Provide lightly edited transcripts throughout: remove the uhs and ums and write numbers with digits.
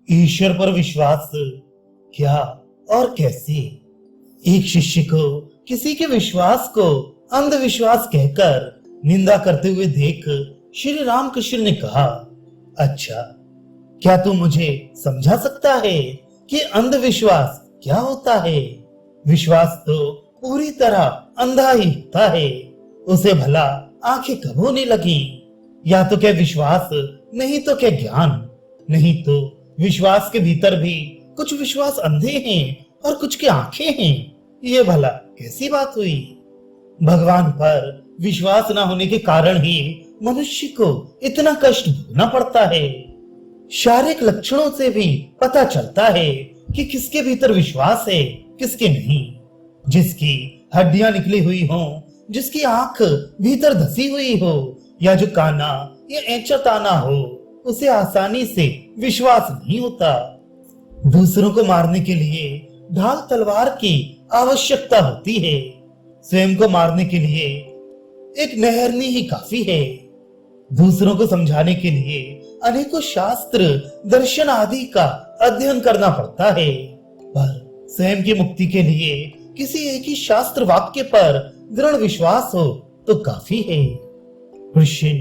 ईश्वर पर विश्वास क्या और कैसे? एक शिष्य को किसी के विश्वास को अंधविश्वास कहकर निंदा करते हुए देख श्री रामकृष्ण ने कहा, अच्छा, क्या तू मुझे समझा सकता है कि अंधविश्वास क्या होता है? विश्वास तो पूरी तरह अंधा ही होता है। उसे भला आंखें कब होने लगी? या तो क्या विश्वास, नहीं तो क्या ज्ञान, नहीं तो विश्वास के भीतर भी कुछ विश्वास अंधे हैं और कुछ की आंखें हैं। ये भला कैसी बात हुई? भगवान पर विश्वास न होने के कारण ही मनुष्य को इतना कष्ट भोगना पड़ता है। शारीरिक लक्षणों से भी पता चलता है कि किसके भीतर विश्वास है, किसके नहीं। जिसकी हड्डियां निकली हुई हो, जिसकी आंख भीतर धसी हुई हो, या जो काना या ऐंचा ताना हो, उसे आसानी से विश्वास नहीं होता। दूसरों को मारने के लिए ढाल तलवार की आवश्यकता होती है। स्वयं को मारने के लिए एक नहरनी ही काफी है। दूसरों को समझाने के लिए अनेकों शास्त्र, दर्शन आदि का अध्ययन करना पड़ता है। पर स्वयं की मुक्ति के लिए किसी एक ही शास्त्र वाक्य पर दृढ़ विश्वास हो तो काफी है। क्रिश्चियन,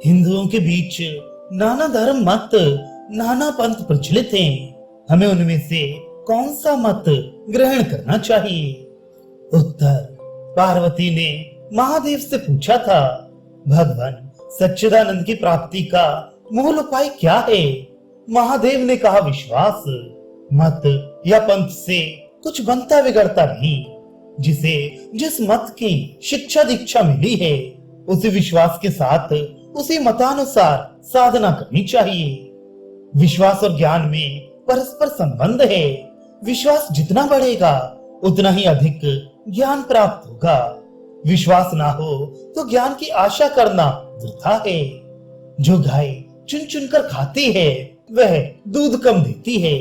हिंदुओं के बीच नाना धर्म मत, नाना पंथ प्रचलित हैं। हमें उनमें से कौन सा मत ग्रहण करना चाहिए? उत्तर, पार्वती ने महादेव से पूछा था, भगवान सच्चिदानंद की प्राप्ति का मूल उपाय क्या है? महादेव ने कहा, विश्वास। मत या पंथ से कुछ बनता बिगड़ता नहीं। जिसे जिस मत की शिक्षा दीक्षा मिली है, उसे विश्वास के साथ उसी मतानुसार साधना करनी चाहिए। विश्वास और ज्ञान में परस्पर संबंध है। विश्वास जितना बढ़ेगा उतना ही अधिक ज्ञान प्राप्त होगा। विश्वास ना हो तो ज्ञान की आशा करना वृथा है। जो गाय चुन चुन कर खाती है वह दूध कम देती है,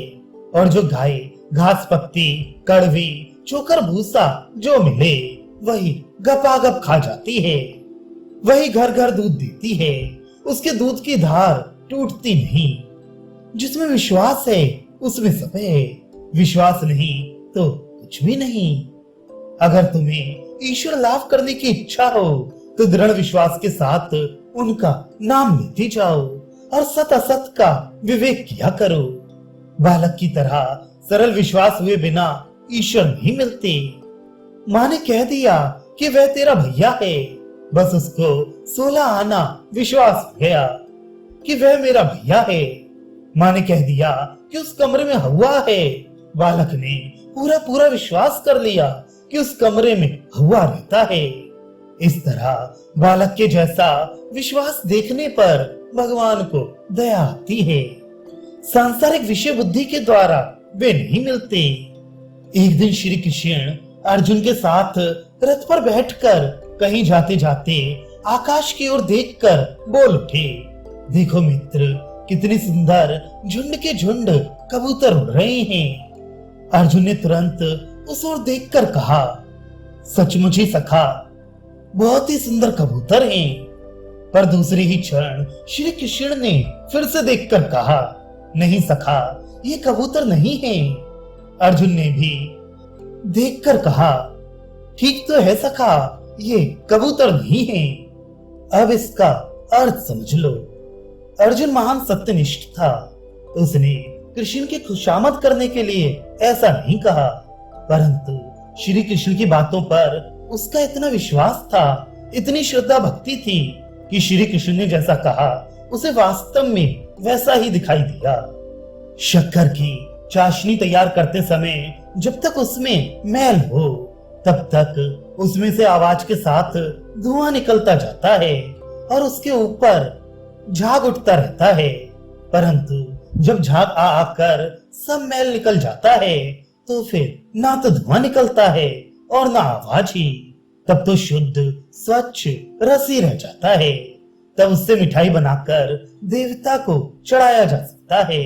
और जो गाय घास पत्ती, कड़वी, चोकर भूसा जो मिले वही गपागप खा जाती है। वही घर घर दूध देती है, उसके दूध की धार टूटती नहीं। जिसमें विश्वास है उसमें सब है, विश्वास नहीं तो कुछ भी नहीं। अगर तुम्हें ईश्वर लाभ करने की इच्छा हो तो दृढ़ विश्वास के साथ उनका नाम लेते जाओ और सत असत का विवेक किया करो। बालक की तरह सरल विश्वास हुए बिना ईश्वर नहीं मिलते। माँ ने कह दिया कि वह तेरा भैया है, बस उसको 16 आना विश्वास हो गया कि वह मेरा भैया है। माँ ने कह दिया कि उस कमरे में हवा है, बालक ने पूरा पूरा विश्वास कर लिया कि उस कमरे में हवा रहता है। इस तरह बालक के जैसा विश्वास देखने पर भगवान को दया आती है। सांसारिक विषय बुद्धि के द्वारा वे नहीं मिलते। एक दिन श्री कृष्ण अर्जुन के साथ रथ पर बैठकर कहीं जाते जाते आकाश की ओर देखकर बोल उठे, देखो मित्र, कितनी सुंदर झुंड के झुंड कबूतर उड़ रहे हैं। अर्जुन ने तुरंत उस ओर देखकर कहा, सचमुच ही सखा, बहुत ही सुंदर कबूतर हैं। पर दूसरी ही क्षण श्री कृष्ण ने फिर से देखकर कहा, नहीं सखा, ये कबूतर नहीं हैं। अर्जुन ने भी देखकर कहा, ठीक तो है सखा, ये कबूतर नहीं हैं। अब इसका अर्थ समझ लो। अर्जुन महान सत्यनिष्ठ था। उसने कृष्ण की खुशामद करने के लिए ऐसा नहीं कहा, परंतु श्री कृष्ण की बातों पर उसका इतना विश्वास था, इतनी श्रद्धा भक्ति थी कि श्री कृष्ण ने जैसा कहा उसे वास्तव में वैसा ही दिखाई दिया। शक्कर की चाशनी तैयार करते समय जब तक उसमें मैल हो तब तक उसमें से आवाज के साथ धुआं निकलता जाता है और उसके ऊपर झाग उठता रहता है। परंतु जब झाग आ आकर सब मैल निकल जाता है तो फिर ना तो धुआं निकलता है और ना आवाज ही। तब तो शुद्ध स्वच्छ रस ही रह जाता है। तब उससे मिठाई बनाकर देवता को चढ़ाया जा सकता है,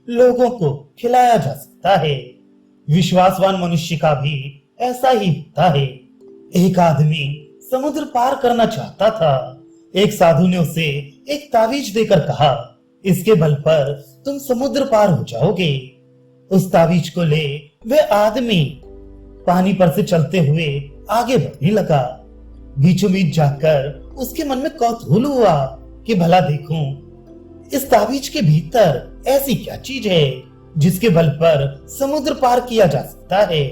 लोगों को खिलाया जा सकता है। विश्वासवान मनुष्य का भी ऐसा ही होता है। एक आदमी समुद्र पार करना चाहता था। एक साधु ने उसे एक तावीज देकर कहा, इसके बल पर तुम समुद्र पार हो जाओगे। उस ताबीज को ले वह आदमी पानी पर से चलते हुए आगे बढ़ने लगा। बीचों बीच जाकर उसके मन में कौतूहल हुआ कि भला देखूं इस ताबीज के भीतर ऐसी क्या चीज है जिसके बल पर समुद्र पार किया जा सकता है।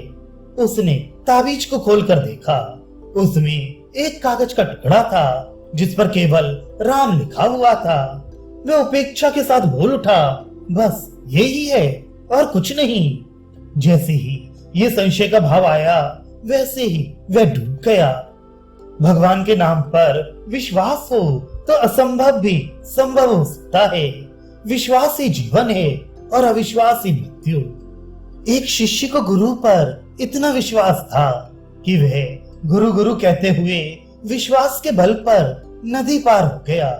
उसने ताबीज को खोलकर देखा। उसमें एक कागज का टुकड़ा था जिस पर केवल राम लिखा हुआ था। वह उपेक्षा के साथ बोल उठा, बस यही है और कुछ नहीं। जैसे ही ये संशय का भाव आया वैसे ही वह डूब गया। भगवान के नाम पर विश्वास हो तो असंभव भी संभव हो सकता है। विश्वास ही जीवन है और अविश्वास ही मृत्यु। एक शिष्य को गुरु पर इतना विश्वास था कि वह गुरु गुरु कहते हुए विश्वास के बल पर नदी पार हो गया।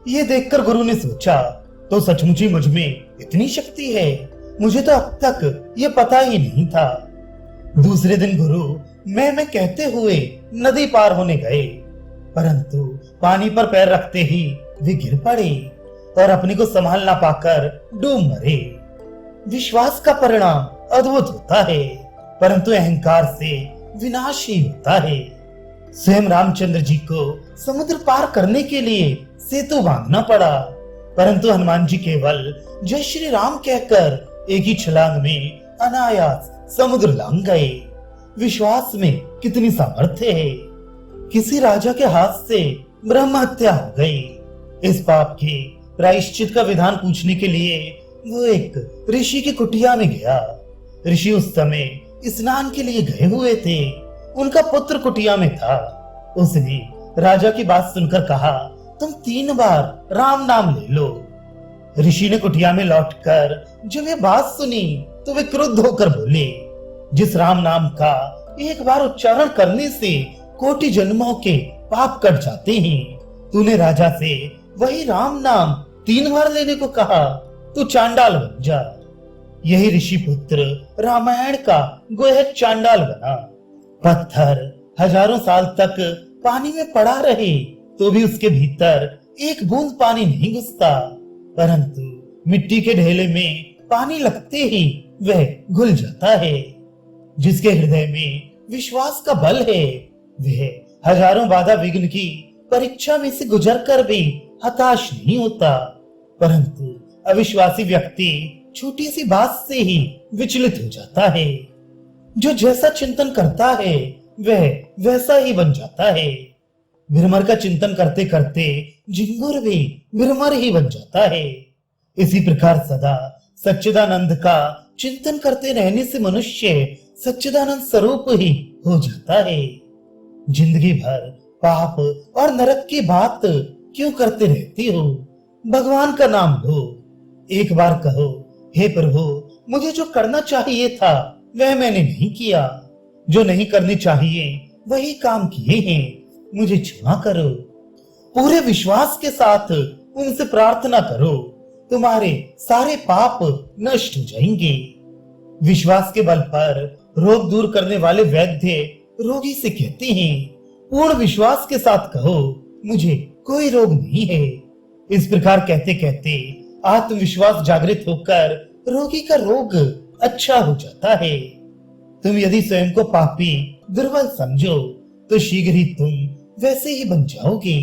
ये देखकर गुरु ने सोचा, तो सचमुच ही मुझ में इतनी शक्ति है, मुझे तो अब तक ये पता ही नहीं था। दूसरे दिन गुरु मैं कहते हुए नदी पार होने गए, परंतु पानी पर पैर रखते ही वे गिर पड़े और अपने को संभाल ना पाकर डूब मरे। विश्वास का परिणाम अद्भुत होता है, परंतु अहंकार से विनाश ही होता है। स्वयं रामचंद्र जी को समुद्र पार करने के लिए सेतु बांधना पड़ा, परंतु हनुमान जी केवल जय श्री राम कहकर एक ही छलांग में अनायास समुद्र लांघ गए। विश्वास में कितनी सामर्थ्य है। किसी राजा के हाथ से ब्रह्म हत्या हो गई। इस पाप के प्रायश्चित का विधान पूछने के लिए वो एक ऋषि की कुटिया में गया। ऋषि उस समय स्नान के लिए गए हुए थे। उनका पुत्र कुटिया में था। उसने राजा की बात सुनकर कहा, तुम 3 बार राम नाम ले लो। ऋषि ने कुटिया में लौटकर जब ये बात सुनी तो वे क्रुद्ध होकर बोले, जिस राम नाम का एक बार उच्चारण करने से कोटि जन्मों के पाप कट जाते हैं, तूने राजा से वही राम नाम 3 बार लेने को कहा, तू चांडाल बन जा। यही ऋषि पुत्र रामायण का गोहक चांडाल बना। पत्थर हजारों साल तक पानी में पड़ा रहे तो भी उसके भीतर एक बूंद पानी नहीं घुसता, परंतु मिट्टी के ढेले में पानी लगते ही वह घुल जाता है। जिसके हृदय में विश्वास का बल है वह हजारों बाधा विघ्न की परीक्षा में से गुजरकर भी हताश नहीं होता, परंतु अविश्वासी व्यक्ति छोटी सी बात से ही विचलित हो जाता है। जो जैसा चिंतन करता है वह वैसा ही बन जाता है। भ्रमर का चिंतन करते करते झिंगुर भी भ्रमर ही बन जाता है। इसी प्रकार सदा सच्चिदानंद का चिंतन करते रहने से मनुष्य सच्चिदानंद स्वरूप ही हो जाता है। जिंदगी भर पाप और नरक की बात क्यों करते रहती हो? भगवान का नाम लो। एक बार कहो, हे प्रभु, मुझे जो करना चाहिए था वह मैंने नहीं किया, जो नहीं करनी चाहिए वही काम किए हैं, मुझे क्षमा करो। पूरे विश्वास के साथ उनसे प्रार्थना करो, तुम्हारे सारे पाप नष्ट हो जाएंगे। विश्वास के बल पर रोग दूर करने वाले वैद्य रोगी से कहते हैं, पूर्ण विश्वास के साथ कहो, मुझे कोई रोग नहीं है। इस प्रकार कहते कहते आत्मविश्वास जागृत होकर रोगी का रोग अच्छा हो जाता है। तुम यदि स्वयं को पापी दुर्बल समझो तो शीघ्र ही तुम वैसे ही बन जाओगे।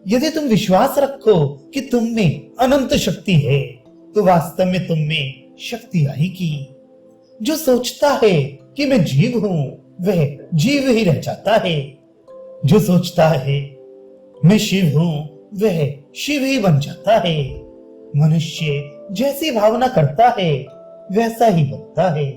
यदि तुम विश्वास रखो कि तुम में अनंत शक्ति है तो वास्तव में तुम में शक्ति आएगी। जो सोचता है कि मैं जीव हूं वह जीव ही रह जाता है। जो सोचता है मैं शिव हूं वह शिव ही बन जाता है। मनुष्य जैसी भावना करता है वैसा ही बनता है।